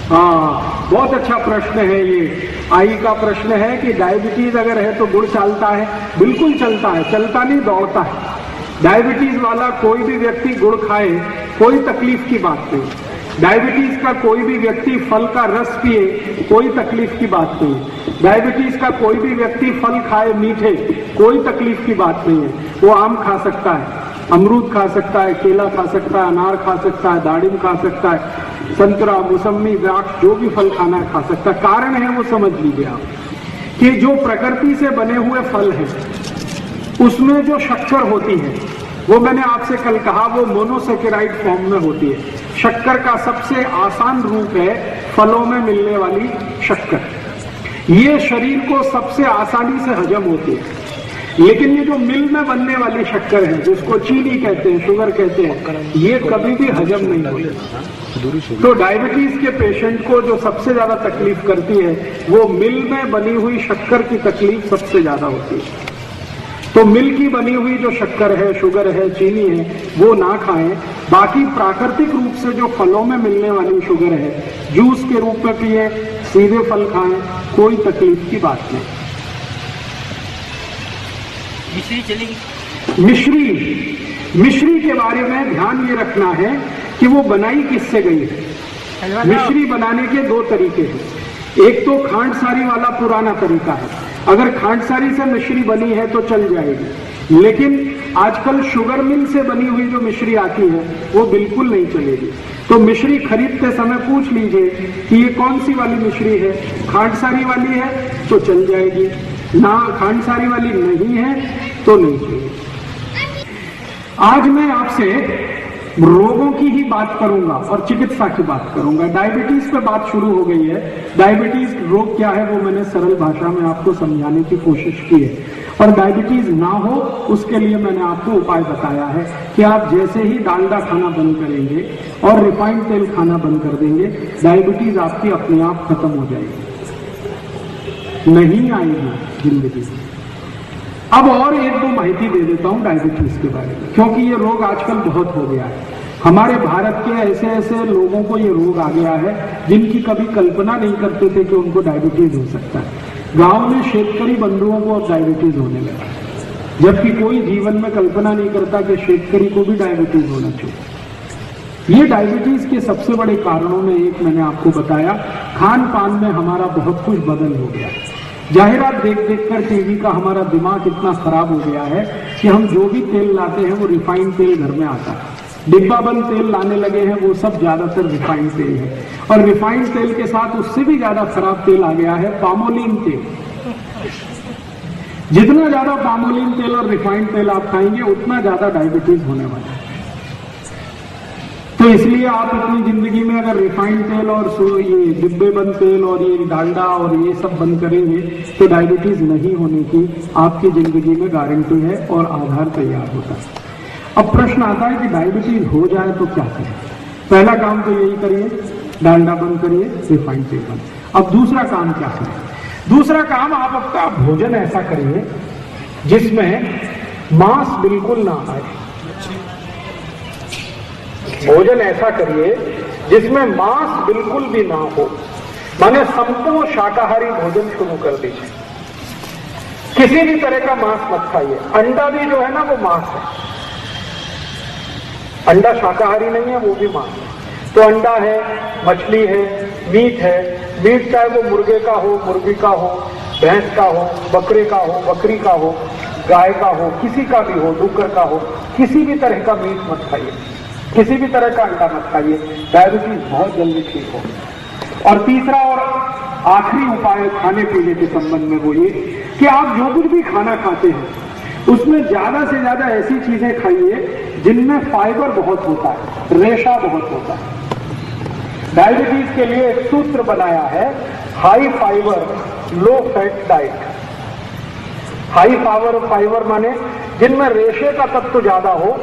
हाँ, बहुत अच्छा प्रश्न है ये। आई का प्रश्न है कि डायबिटीज अगर है तो गुड़ चलता है? बिल्कुल चलता है, चलता नहीं दौड़ता है। डायबिटीज वाला कोई भी व्यक्ति गुड़ खाए, कोई तकलीफ की बात नहीं। डायबिटीज का कोई भी व्यक्ति फल का रस पिए, कोई तकलीफ की बात नहीं। डायबिटीज का कोई भी व्यक्ति फल खाए मीठे, कोई तकलीफ की बात नहीं है। वो आम खा सकता है, अमरूद खा सकता है, केला खा सकता है, अनार खा सकता है, दाड़िम खा सकता है, संतरा, मौसमी, द्राक्ष, जो भी फल खाना है खा सकता है। कारण है वो समझ लीजिए आप कि जो प्रकृति से बने हुए फल हैं उसमें जो शक्कर होती है, वो मैंने आपसे कल कहा, वो मोनोसेकेराइड फॉर्म में होती है। शक्कर का सबसे आसान रूप है फलों में मिलने वाली शक्कर। ये शरीर को सबसे आसानी से हजम होती है। लेकिन ये जो मिल में बनने वाली शक्कर है, जिसको चीनी कहते हैं, शुगर कहते हैं, ये कभी भी हजम नहीं होती। तो डायबिटीज के पेशेंट को जो सबसे ज्यादा तकलीफ करती है वो मिल में बनी हुई शक्कर की तकलीफ सबसे ज्यादा होती है। तो मिल की बनी हुई जो शक्कर है, शुगर है, चीनी है, वो ना खाएं। बाकी प्राकृतिक रूप से जो फलों में मिलने वाली शुगर है, जूस के रूप में पिए, सीधे फल खाएं, कोई तकलीफ की बात नहीं। मिश्री चलेगी? मिश्री के बारे में ध्यान ये रखना है कि वो बनाई किससे गई है। मिश्री बनाने के दो तरीके हैं। एक तो खांडसारी वाला पुराना तरीका है, अगर खांडसारी से मिश्री बनी है तो चल जाएगी। लेकिन आजकल शुगर मिल से बनी हुई जो मिश्री आती है वो बिल्कुल नहीं चलेगी। तो मिश्री खरीदते समय पूछ लीजिए कि ये कौन सी वाली मिश्री है। खांडसारी वाली है तो चल जाएगी, ना खांडसारी वाली नहीं है तो नहीं चाहिए। आज मैं आपसे रोगों की ही बात करूंगा और चिकित्सा की बात करूंगा। डायबिटीज पे बात शुरू हो गई है। डायबिटीज रोग क्या है वो मैंने सरल भाषा में आपको समझाने की कोशिश की है। और डायबिटीज ना हो उसके लिए मैंने आपको उपाय बताया है कि आप जैसे ही डालडा खाना बंद करेंगे और रिफाइंड तेल खाना बंद कर देंगे, डायबिटीज आपकी अपने आप खत्म हो जाएगी, नहीं आएगी जिंदगी में। अब और एक दो माहिती दे देता हूं डायबिटीज के बारे में, क्योंकि ये रोग आजकल बहुत हो गया है। हमारे भारत के ऐसे ऐसे लोगों को ये रोग आ गया है जिनकी कभी कल्पना नहीं करते थे कि उनको डायबिटीज हो सकता है। गांव में शेतकरी बंधुओं को अब डायबिटीज होने लगा, जबकि कोई जीवन में कल्पना नहीं करता कि शेतकरी को भी डायबिटीज होना चाहिए। ये डायबिटीज के सबसे बड़े कारणों में एक मैंने आपको बताया, खान पान में हमारा बहुत कुछ बदल हो गया। जाहिरात देख देख कर टीवी का हमारा दिमाग इतना खराब हो गया है कि हम जो भी तेल लाते हैं वो रिफाइंड तेल घर में आता है। डिब्बा बंद तेल लाने लगे हैं, वो सब ज्यादातर रिफाइंड तेल है। और रिफाइंड तेल के साथ उससे भी ज्यादा खराब तेल आ गया है, पामोलिन तेल। जितना ज्यादा पामोलिन तेल और रिफाइंड तेल आप खाएंगे उतना ज्यादा डायबिटीज होने वाला है। तो इसलिए आप अपनी जिंदगी में अगर रिफाइंड तेल और ये डिब्बे बंद तेल और ये डालडा और ये सब बंद करेंगे तो डायबिटीज नहीं होने की आपकी जिंदगी में गारंटी है और आधार तैयार होता है। अब प्रश्न आता है कि डायबिटीज हो जाए तो क्या करें। पहला काम तो यही करिए, डालडा बंद करिए, रिफाइंड तेल बंद। अब दूसरा काम क्या करें? दूसरा काम, आप अपना भोजन ऐसा करिए जिसमें मांस बिल्कुल ना आए। भोजन ऐसा करिए जिसमें मांस बिल्कुल भी ना हो, माने संपूर्ण शाकाहारी भोजन शुरू कर दीजिए। किसी भी तरह का मांस मत खाइए। अंडा भी जो है ना वो मांस है, अंडा शाकाहारी नहीं है, वो भी मांस है। तो अंडा है, मछली है, मीट है। मीट चाहे वो मुर्गे का हो, मुर्गी का हो, भैंस का हो, बकरे का हो, बकरी का हो, गाय का हो, किसी का भी हो, डुक्कर का हो, किसी भी तरह का मीट मत खाइए, किसी भी तरह का अंडा मत खाइए। डायबिटीज बहुत जल्दी ठीक हो। और तीसरा और आखिरी उपाय खाने पीने के संबंध में वो ये कि आप जो कुछ भी खाना खाते हैं उसमें ज्यादा से ज्यादा ऐसी चीजें खाइए जिनमें फाइबर बहुत होता है, रेशा बहुत होता है। डायबिटीज के लिए एक सूत्र बनाया है, high fibre low fat diet. High fibre माने जिनमें रेशे का तत्व ज्यादा हो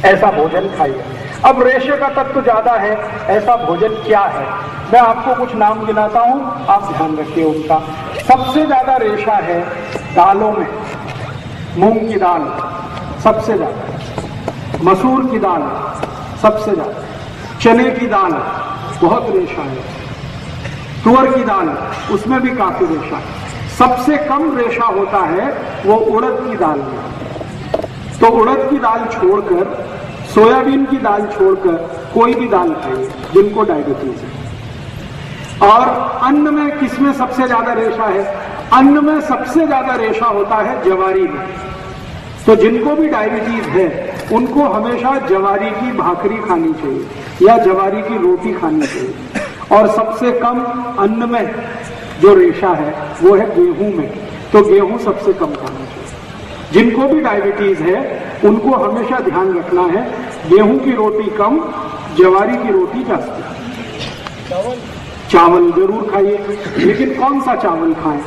ऐसा भोजन खाइए। अब रेशे का तत्व ज्यादा है ऐसा भोजन क्या है? मैं आपको कुछ नाम गिनाता हूं, आप ध्यान रखिए उसका। सबसे ज्यादा रेशा है दालों में। मूंग की दाल सबसे ज्यादा, मसूर की दाल सबसे ज्यादा, चने की दाल बहुत रेशा है, तुअर की दाल उसमें भी काफी रेशा है। सबसे कम रेशा होता है वो उड़द की दाल में। तो उड़द की दाल छोड़कर, सोयाबीन की दाल छोड़कर कोई भी दाल खाइए जिनको डायबिटीज है। और अन्न में किसमें सबसे ज्यादा रेशा है? अन्न में सबसे ज्यादा रेशा होता है जवारी में। तो जिनको भी डायबिटीज है उनको हमेशा जवारी की भाकरी खानी चाहिए या जवारी की रोटी खानी चाहिए। और सबसे कम अन्न में जो रेशा है वो है गेहूं में, तो गेहूं सबसे कम खाना चाहिए। जिनको भी डायबिटीज है उनको हमेशा ध्यान रखना है गेहूं की रोटी कम, जवारी की रोटी जास्ती। चावल जरूर खाइए, लेकिन कौन सा चावल खाएं?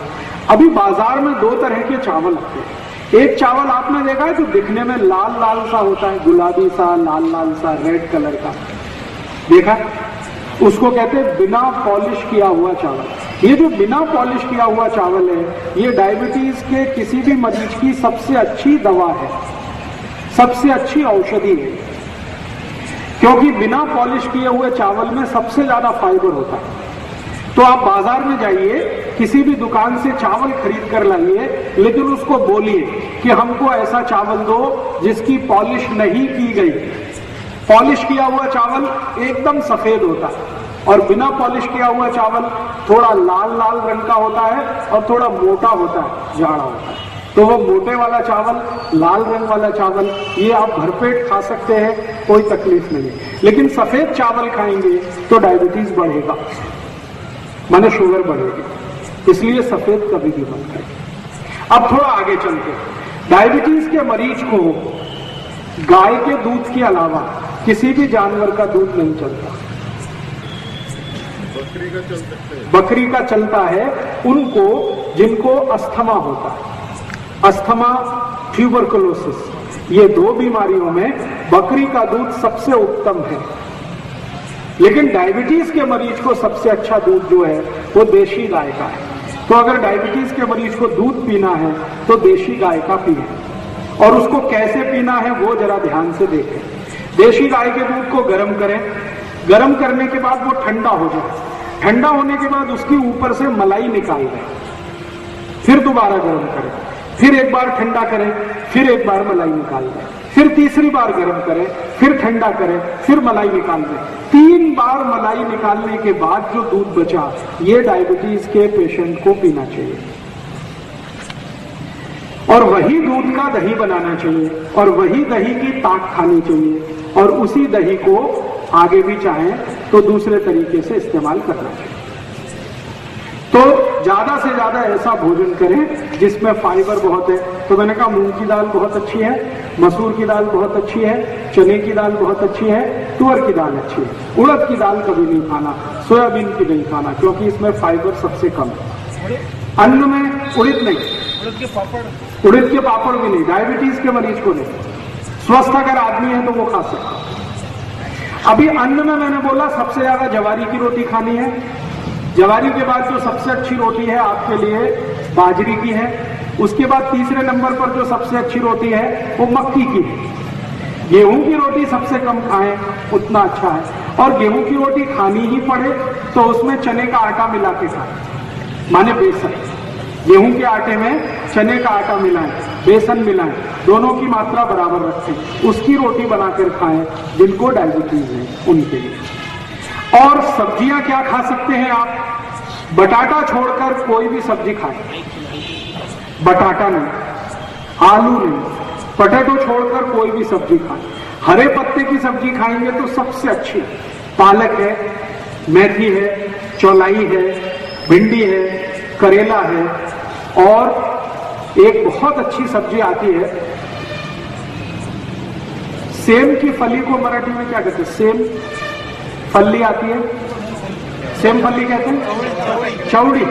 अभी बाजार में दो तरह के चावल आते हैं। एक चावल आपने देखा है जो दिखने में लाल लाल सा होता है, गुलाबी सा, लाल लाल सा, रेड कलर का, देखा? उसको कहते हैं बिना पॉलिश किया हुआ चावल। ये जो बिना पॉलिश किया हुआ चावल है ये डायबिटीज के किसी भी मरीज की सबसे अच्छी दवा है, सबसे अच्छी औषधि है, क्योंकि बिना पॉलिश किए हुए चावल में सबसे ज्यादा फाइबर होता है। तो आप बाजार में जाइए, किसी भी दुकान से चावल खरीद कर लाइए, लेकिन उसको बोलिए कि हमको ऐसा चावल दो जिसकी पॉलिश नहीं की गई। पॉलिश किया हुआ चावल एकदम सफेद होता है और बिना पॉलिश किया हुआ चावल थोड़ा लाल लाल रंग का होता है और थोड़ा मोटा होता है, जाड़ा होता है। तो वो मोटे वाला चावल, लाल रंग वाला चावल, ये आप भरपेट खा सकते हैं, कोई तकलीफ नहीं। लेकिन सफेद चावल खाएंगे तो डायबिटीज बढ़ेगा, माने शुगर बढ़ेगी, इसलिए सफेद कभी भी मत खाइए। अब थोड़ा आगे चलते हैं। डायबिटीज के मरीज को गाय के दूध के अलावा किसी भी जानवर का दूध नहीं चलता। बकरी का चल सकता है। बकरी का चलता है उनको जिनको अस्थमा होता है, अस्थमा, ट्यूबरकुलोसिस, ये दो बीमारियों में बकरी का दूध सबसे उत्तम है। लेकिन डायबिटीज के मरीज को सबसे अच्छा दूध जो है वो देशी गाय का है। तो अगर डायबिटीज के मरीज को दूध पीना है तो देशी गाय का पिए, और उसको कैसे पीना है वो जरा ध्यान से देखें। देशी गाय के दूध को गर्म करें, गर्म करने के बाद वो ठंडा हो जाए, ठंडा होने के बाद उसके ऊपर से मलाई निकाल दें, फिर दोबारा गर्म करें, फिर एक बार ठंडा करें, फिर एक बार मलाई निकाल दें, फिर तीसरी बार गर्म करें, फिर ठंडा करें, फिर मलाई निकाल दें। 3 बार मलाई निकालने के बाद जो दूध बचा ये डायबिटीज के पेशेंट को पीना चाहिए। और वही दूध का दही बनाना चाहिए और वही दही की ताक खानी चाहिए, और उसी दही को आगे भी चाहें तो दूसरे तरीके से इस्तेमाल करना चाहिए। तो ज्यादा से ज्यादा ऐसा भोजन करें जिसमें फाइबर बहुत है। तो मैंने कहा मूंग की दाल बहुत अच्छी है, मसूर की दाल बहुत अच्छी है, चने की दाल बहुत अच्छी है, तुअर की दाल अच्छी है। उड़द की दाल कभी नहीं खाना, सोयाबीन की नहीं खाना, क्योंकि इसमें फाइबर सबसे कम है। अन्न में उड़द नहीं, उड़द के पापड़ भी नहीं, डायबिटीज के मरीज को नहीं। स्वस्थ अगर आदमी है तो वो खा सकता है। अभी अन्न में मैंने बोला सबसे ज्यादा जवारी की रोटी खानी है। जवारी के बाद जो सबसे अच्छी रोटी है आपके लिए बाजरी की है। उसके बाद तीसरे नंबर पर जो सबसे अच्छी रोटी है वो मक्की की है। गेहूं की रोटी सबसे कम खाएं उतना अच्छा है, और गेहूं की रोटी खानी ही पड़े तो उसमें चने का आटा मिला के खाएं, माने बेसन। गेहूं के आटे में चने का आटा मिलाएं, बेसन मिलाएं, दोनों की मात्रा बराबर रखें, उसकी रोटी बनाकर खाएं जिनको डायबिटीज है उनके लिए। और सब्जियां क्या खा सकते हैं आप? बटाटा छोड़कर कोई भी सब्जी खाएं, बटाटा नहीं, आलू नहीं, पोटैटो छोड़कर कोई भी सब्जी खाएं। हरे पत्ते की सब्जी खाएंगे तो सबसे अच्छी पालक है, मेथी है, चौलाई है, भिंडी है, करेला है, और एक बहुत अच्छी सब्जी आती है सेम की फली को मराठी में क्या कहते हैं? सेम फली आती है, सेम फली कहते हैं, चौड़ी,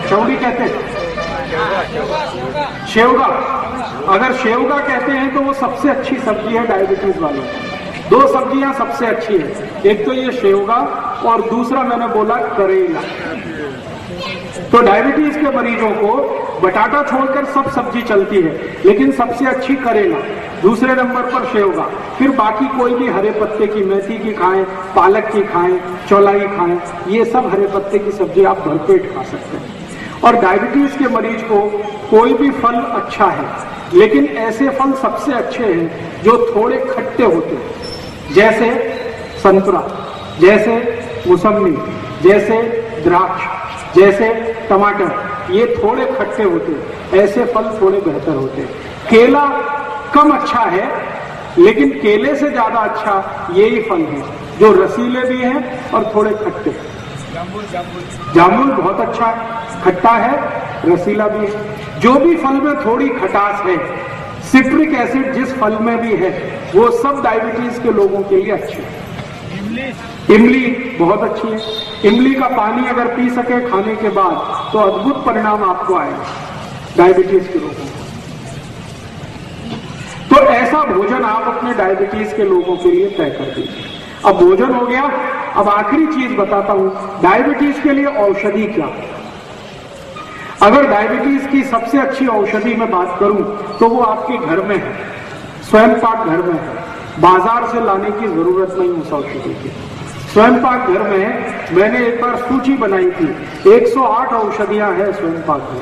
चौड़ी कहते हैं, शेवगा। अगर शेवगा कहते हैं तो वो सबसे अच्छी सब्जी है डायबिटीज वालों को। 2 सब्जियां सबसे अच्छी है, एक तो ये शेवगा और दूसरा मैंने बोला करेला। तो डायबिटीज के मरीजों को बटाटा छोड़कर सब सब्जी चलती है, लेकिन सबसे अच्छी करेला, दूसरे नंबर पर शेवगा, फिर बाकी कोई भी हरे पत्ते की, मेथी की खाएं, पालक की खाएं, चौलाई खाएं, ये सब हरे पत्ते की सब्जी आप भरपेट खा सकते हैं। और डायबिटीज के मरीज को कोई भी फल अच्छा है, लेकिन ऐसे फल सबसे अच्छे हैं जो थोड़े खट्टे होते हैं, जैसे संतरा, जैसे मौसमी, जैसे द्राक्ष, जैसे टमाटर, ये थोड़े खट्टे होते हैं, ऐसे फल थोड़े बेहतर होते हैं। केला कम अच्छा है, लेकिन केले से ज्यादा अच्छा यही फल है जो रसीले भी हैं और थोड़े खट्टे। जामुन बहुत अच्छा है, खट्टा है, रसीला भी है। जो भी फल में थोड़ी खटास है, सिट्रिक एसिड जिस फल में भी है, वो सब डायबिटीज के लोगों के लिए अच्छे है। इमली बहुत अच्छी है। इमली का पानी अगर पी सके खाने के बाद तो अद्भुत परिणाम आपको आएगा डायबिटीज के लोगों को। तो ऐसा भोजन आप अपने डायबिटीज के लोगों के लिए तय कर दीजिए। अब भोजन हो गया, अब आखिरी चीज बताता हूं, डायबिटीज के लिए औषधि क्या। अगर डायबिटीज की सबसे अच्छी औषधि मैं बात करूं तो वो आपके घर में है, स्वयं पाक घर में है, बाजार से लाने की जरूरत नहीं उस औषधि की। स्वयं पाक घर में है। मैंने एक बार सूची बनाई थी, 108 औषधियां हैं स्वयं पाक में।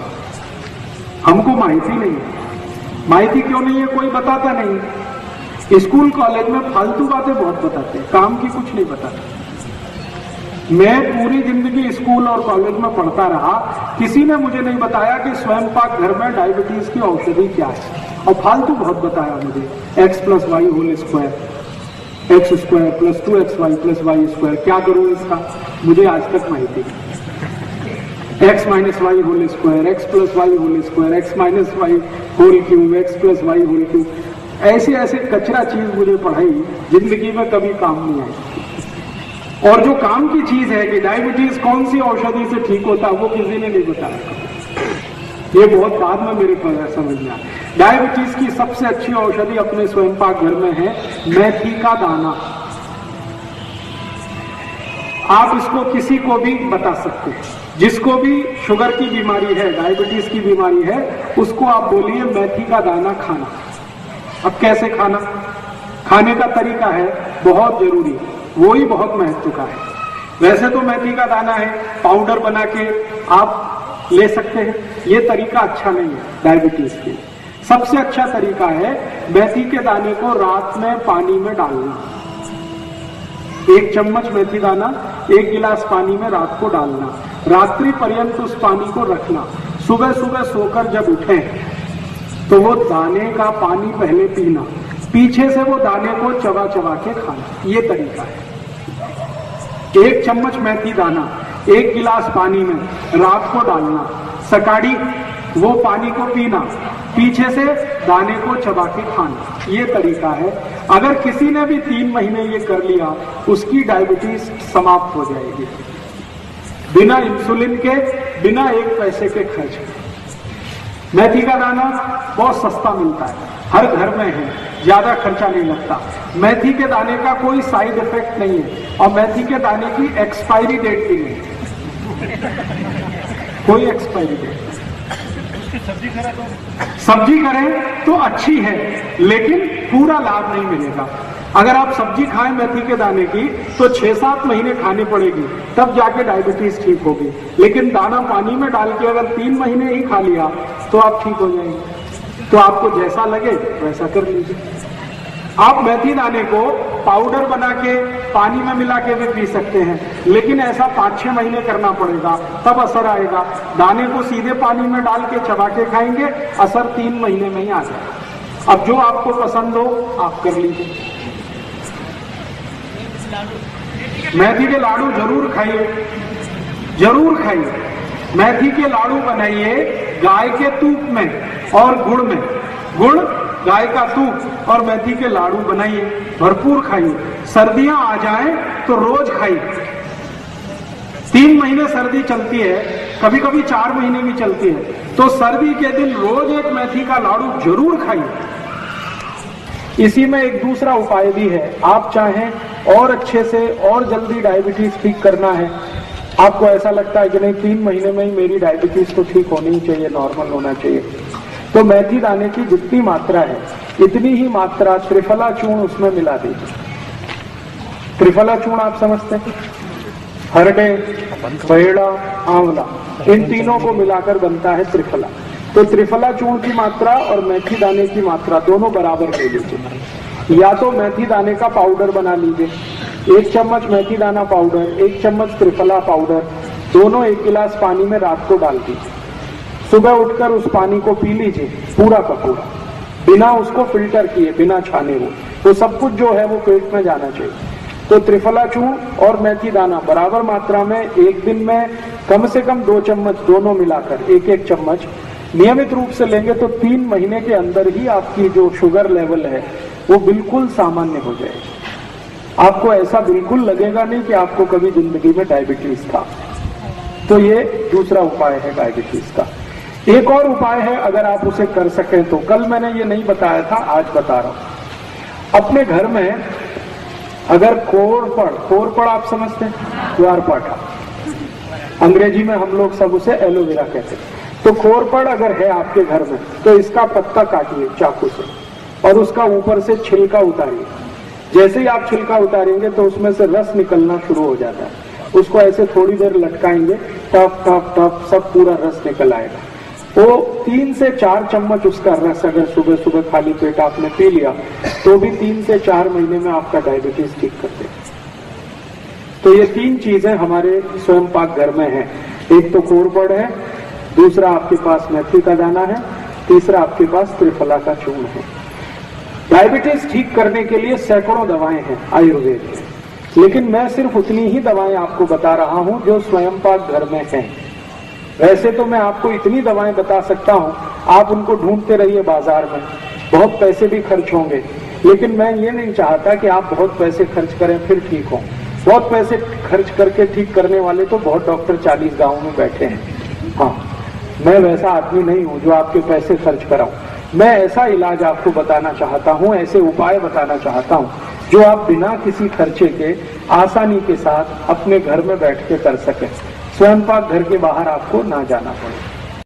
हमको माहिती नहीं है। माहिती क्यों नहीं है? कोई बताता नहीं। स्कूल कॉलेज में फालतू बातें बहुत बताते हैं, काम की कुछ नहीं बताते। मैं पूरी जिंदगी स्कूल और कॉलेज में पढ़ता रहा, किसी ने मुझे नहीं बताया कि स्वयं पाक घर में डायबिटीज की औषधि क्या है। और फालतू बहुत बताया मुझे, x + y whole square, x² + 2xy + y²। क्या करूं इसका? मुझे आज तक माहिती नहीं। x - y whole square, x + y whole square, x - y whole cube, x + y whole cube, ऐसे ऐसे कचरा चीज मुझे पढ़ाई, जिंदगी में कभी काम नहीं आई। और जो काम की चीज है कि डायबिटीज कौन सी औषधि से ठीक होता है, वो किसी ने नहीं बताया। ये बहुत बाद में मेरे को समझ में आया। डायबिटीज की सबसे अच्छी औषधि अपने स्वयं पाक घर में है मेथी का दाना। आप इसको किसी को भी बता सकते हैं, जिसको भी शुगर की बीमारी है, डायबिटीज की बीमारी है, उसको आप बोलिए मेथी का दाना खाना। अब कैसे खाना? खाने का तरीका है बहुत जरूरी, वो ही बहुत महत्व का है। वैसे तो मेथी का दाना है, पाउडर बना के आप ले सकते हैं, ये तरीका अच्छा नहीं है डायबिटीज के लिए। सबसे अच्छा तरीका है मेथी के दाने को रात में पानी में डालना। 1 चम्मच मेथी दाना 1 गिलास पानी में रात को डालना, रात्रि पर्यंत उस पानी को रखना। सुबह सुबह सोकर जब उठे तो वो दाने का पानी पहले पीना, पीछे से वो दाने को चबा चबा के खाना, ये तरीका है। 1 चम्मच मेथी दाना 1 गिलास पानी में रात को डालना, सकाड़ी वो पानी को पीना, पीछे से दाने को चबा के खाना, ये तरीका है। अगर किसी ने भी 3 महीने ये कर लिया, उसकी डायबिटीज समाप्त हो जाएगी, बिना इंसुलिन के, बिना 1 पैसे के खर्च। मेथी का दाना बहुत सस्ता मिलता है, हर घर में है, ज्यादा खर्चा नहीं लगता। मेथी के दाने का कोई साइड इफेक्ट नहीं है, और मेथी के दाने की एक्सपायरी डेट भी नहीं, कोई एक्सपायरी डेट। सब्जी करें तो अच्छी है, लेकिन पूरा लाभ नहीं मिलेगा। अगर आप सब्जी खाएं मेथी के दाने की तो 6-7 महीने खाने पड़ेगी, तब जाके डायबिटीज ठीक होगी। लेकिन दाना पानी में डाल के अगर 3 महीने ही खा लिया तो आप ठीक हो जाएंगे। तो आपको जैसा लगे वैसा कर लीजिए। आप मेथी दाने को पाउडर बना के पानी में मिला के भी पी सकते हैं, लेकिन ऐसा 5-6 महीने करना पड़ेगा, तब असर आएगा। दाने को सीधे पानी में डाल के चबा के खाएंगे, असर 3 महीने में ही आ जाएगा। अब जो आपको पसंद हो आप कर लीजिए। मेथी के लाडू जरूर खाइए, जरूर खाइए। मेथी के लाडू बनाइए गाय के तूप में और गुड़ में, गुड़, गाय का तूप और मेथी के लाडू बनाइए, भरपूर खाइए। सर्दियां आ जाएं तो रोज खाइए। 3 महीने सर्दी चलती है, कभी कभी 4 महीने भी चलती है, तो सर्दी के दिन रोज 1 मेथी का लाडू जरूर खाइए। इसी में एक दूसरा उपाय भी है। आप चाहें और अच्छे से और जल्दी डायबिटीज ठीक करना है आपको ऐसा लगता है कि नहीं 3 महीने में ही मेरी डायबिटीज तो ठीक होनी ही चाहिए, नॉर्मल होना चाहिए, तो मेथी दाने की जितनी मात्रा है इतनी ही मात्रा त्रिफला चूर्ण उसमें मिला दीजिए। त्रिफला चूर्ण आप समझते हैं, हरडे, पेड़ा, आंवला, इन तीनों को मिलाकर बनता है त्रिफला। तो त्रिफला चूर्ण की मात्रा और मेथी दाने की मात्रा दोनों बराबर ले लीजिए। या तो मेथी दाने का पाउडर बना लीजिए, 1 चम्मच मेथी दाना पाउडर, 1 चम्मच त्रिफला पाउडर, दोनों 1 गिलास पानी में रात को डाल दीजिए। सुबह उठकर उस पानी को पी लीजिए पूरा का पूरा, बिना उसको फिल्टर किए, बिना छाने हुए। तो सब कुछ जो है वो पेट में जाना चाहिए। तो त्रिफला चूर्ण और मेथी दाना बराबर मात्रा में एक दिन में कम से कम 2 चम्मच दोनों मिलाकर 1-1 चम्मच नियमित रूप से लेंगे तो 3 महीने के अंदर ही आपकी जो शुगर लेवल है वो बिल्कुल सामान्य हो जाएगी। आपको ऐसा बिल्कुल लगेगा नहीं कि आपको कभी जिंदगी में डायबिटीज था। तो ये दूसरा उपाय है डायबिटीज का। एक और उपाय है, अगर आप उसे कर सकें तो, कल मैंने ये नहीं बताया था, आज बता रहा हूं। अपने घर में अगर कोरपड़ आप समझते हैं, द्वारपाठा, अंग्रेजी में हम लोग सब उसे एलोवेरा कहते हैं। तो कोरपड़ अगर है आपके घर में तो इसका पत्ता काटिए चाकू से और उसका ऊपर से छिलका उतारिए। जैसे ही आप छिलका उतारेंगे तो उसमें से रस निकलना शुरू हो जाता है। उसको ऐसे थोड़ी देर लटकाएंगे, टप टप टप सब पूरा रस निकल आएगा। तो 3 से 4 चम्मच उसका रस अगर सुबह सुबह खाली पेट आपने पी लिया तो भी 3 से 4 महीने में आपका डायबिटीज ठीक कर देगा। तो ये 3 चीजें हमारे स्वयं पाक घर में हैं। एक तो कोरपड़ है, दूसरा आपके पास मेथी का दाना है, तीसरा आपके पास त्रिफला का चूर्ण है। डायबिटीज ठीक करने के लिए सैकड़ों दवाएं हैं आयुर्वेद में, लेकिन मैं सिर्फ उतनी ही दवाएं आपको बता रहा हूं जो स्वयं पाक घर में हैं। वैसे तो मैं आपको इतनी दवाएं बता सकता हूं, आप उनको ढूंढते रहिए बाजार में, बहुत पैसे भी खर्च होंगे, लेकिन मैं ये नहीं चाहता कि आप बहुत पैसे खर्च करें फिर ठीक हो। बहुत पैसे खर्च करके ठीक करने वाले तो बहुत डॉक्टर 40 गांवों में बैठे हैं। हाँ, मैं वैसा आदमी नहीं हूं जो आपके पैसे खर्च कराऊं। मैं ऐसा इलाज आपको बताना चाहता हूं, ऐसे उपाय बताना चाहता हूं जो आप बिना किसी खर्चे के आसानी के साथ अपने घर में बैठ के कर सकें। स्वयं पाक घर के बाहर आपको ना जाना पड़े।